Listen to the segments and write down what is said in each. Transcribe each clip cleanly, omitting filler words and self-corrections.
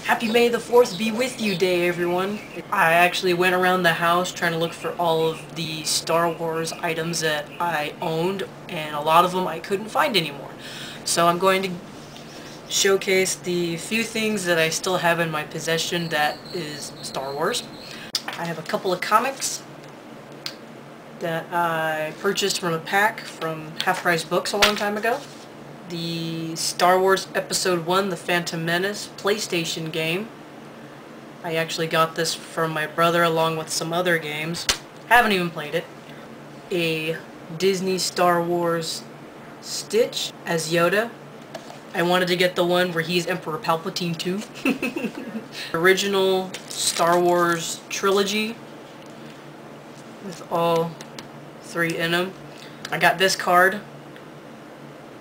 Happy May the 4th be with you day, everyone. I actually went around the house trying to look for all of the Star Wars items that I owned, and a lot of them I couldn't find anymore. So I'm going to showcase the few things that I still have in my possession that is Star Wars. I have a couple of comics that I purchased from a pack from Half Price Books a long time ago. The Star Wars Episode 1, The Phantom Menace PlayStation game. I actually got this from my brother along with some other games. Haven't even played it. A Disney Star Wars Stitch as Yoda. I wanted to get the one where he's Emperor Palpatine too. Original Star Wars trilogy with all three in them. I got this card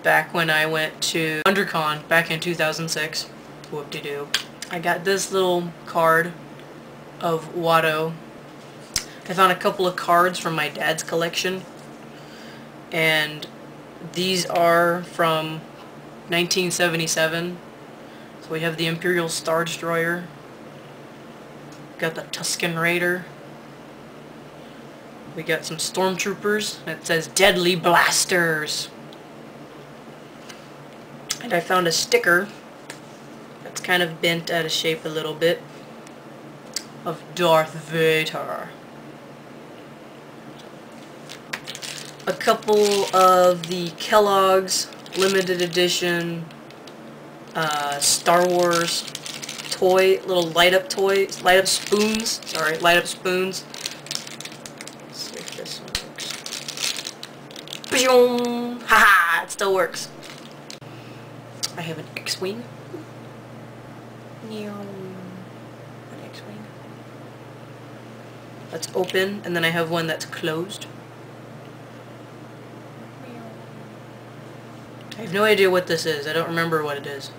back when I went to WonderCon back in 2006. Whoop-de-doo. I got this little card of Watto. I found a couple of cards from my dad's collection, and these are from 1977. So we have the Imperial Star Destroyer, got the Tusken Raider, we got some Stormtroopers, and it says Deadly Blasters. And I found a sticker that's kind of bent out of shape a little bit of Darth Vader. A couple of the Kelloggs limited edition Star Wars little light up spoons. Sorry, light up spoons. Let's see if this one works. Haha, it still works. I have an X-Wing. An X-Wing. That's open, and then I have one that's closed. I have no idea what this is. I don't remember what it is.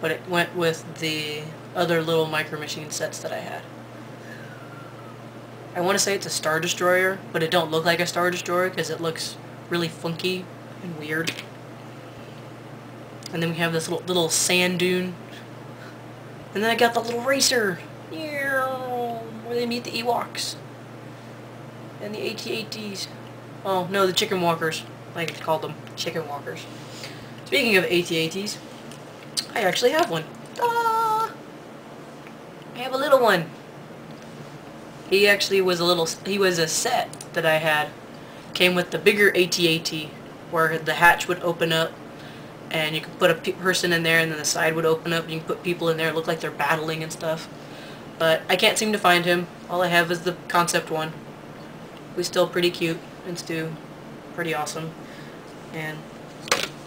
But it went with the other little Micro Machine sets that I had. I want to say it's a Star Destroyer, but it don't look like a Star Destroyer because it looks really funky and weird. And then we have this little sand dune. And then I got the little racer. Where they meet the Ewoks. And the AT-ATs. Oh, no, the chicken walkers. I like to call them chicken walkers. Speaking of AT-ATs, I actually have one. Ah! I have a little one. He actually was he was a set that I had. Came with the bigger AT-AT, where the hatch would open up, and you could put a person in there, and then the side would open up, and you can put people in there, look like they're battling and stuff. But I can't seem to find him. All I have is the concept one. He's still pretty cute, and still pretty awesome. And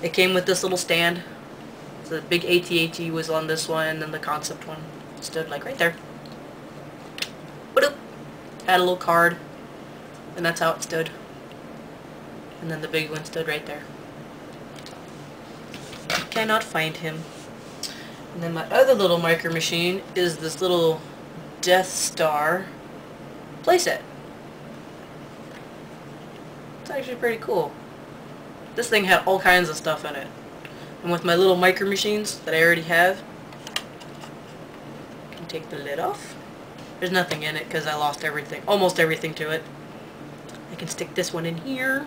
it came with this little stand. So the big AT-AT was on this one, and then the concept one stood like right there. Ba-doop. Had a little card, and that's how it stood. And then the big one stood right there. Cannot find him. And then my other little Micro Machine is this little Death Star playset. It's actually pretty cool. This thing had all kinds of stuff in it. And with my little Micro Machines that I already have, I can take the lid off. There's nothing in it because I lost everything, almost everything to it. I can stick this one in here.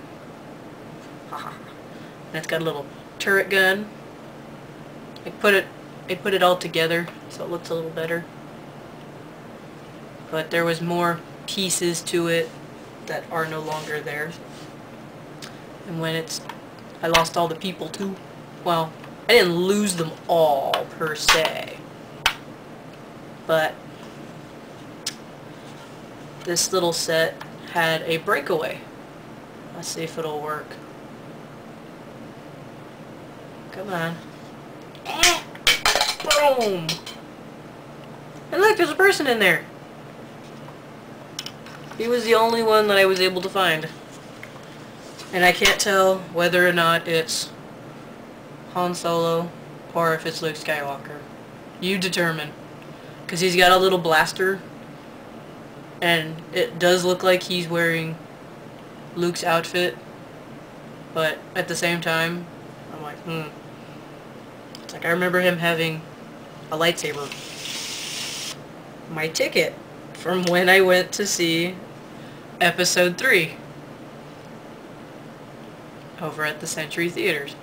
Haha. And it's got a little turret gun. I put it all together so it looks a little better. But there was more pieces to it that are no longer there. And when I lost all the people too. Well, I didn't lose them all per se. But this little set had a breakaway. Let's see if it'll work. Come on. Boom! And look, there's a person in there. He was the only one that I was able to find. And I can't tell whether or not it's Han Solo or if it's Luke Skywalker. You determine. Because he's got a little blaster. And it does look like he's wearing Luke's outfit. But at the same time, I'm like, It's like I remember him having a lightsaber. my ticket from when I went to see Episode 3 over at the Century Theaters.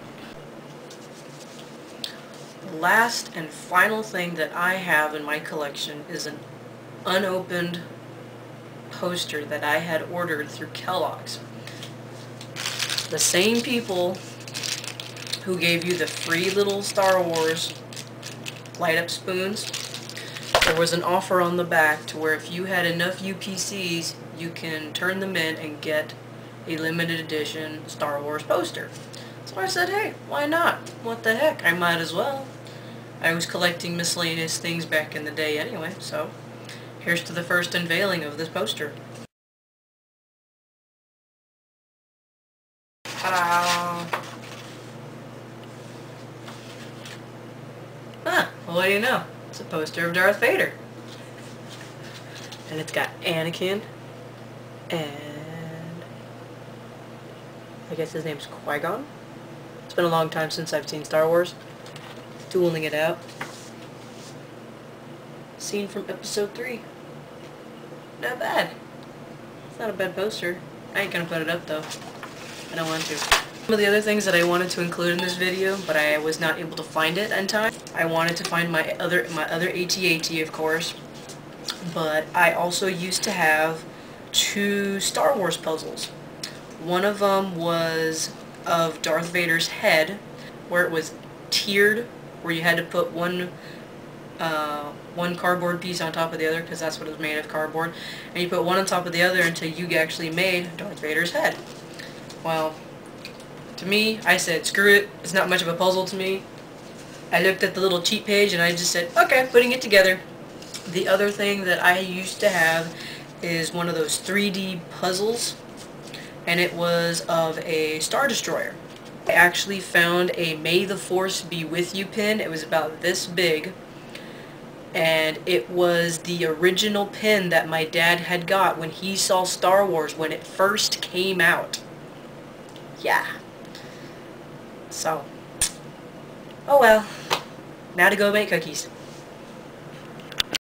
The last and final thing that I have in my collection is an unopened poster that I had ordered through Kellogg's. The same people who gave you the free little Star Wars light-up spoons, there was an offer on the back to where if you had enough UPCs, you can turn them in and get a limited edition Star Wars poster. So I said, hey, why not? What the heck? I might as well. I was collecting miscellaneous things back in the day anyway, so here's to the first unveiling of this poster. Ta-da! Huh, well, what do you know? It's a poster of Darth Vader. And it's got Anakin, and I guess his name's Qui-Gon. It's been a long time since I've seen Star Wars. Dueling it out. Scene from Episode 3. Not bad. It's not a bad poster. I ain't gonna put it up though. I don't want to. Some of the other things that I wanted to include in this video, but I was not able to find it in time. I wanted to find my other AT-AT, of course, but I also used to have 2 Star Wars puzzles. One of them was of Darth Vader's head, where it was tiered, where you had to put one cardboard piece on top of the other, because that's what it was made of, cardboard, and you put one on top of the other until you actually made Darth Vader's head. Well, to me, I said, screw it, it's not much of a puzzle to me. I looked at the little cheat page and I just said, okay, putting it together. The other thing that I used to have is one of those 3D puzzles, and it was of a Star Destroyer. I actually found a May the Force Be With You pin. It was about this big, and it was the original pin that my dad had got when he saw Star Wars when it first came out. Yeah. So, oh well. Now to go make cookies.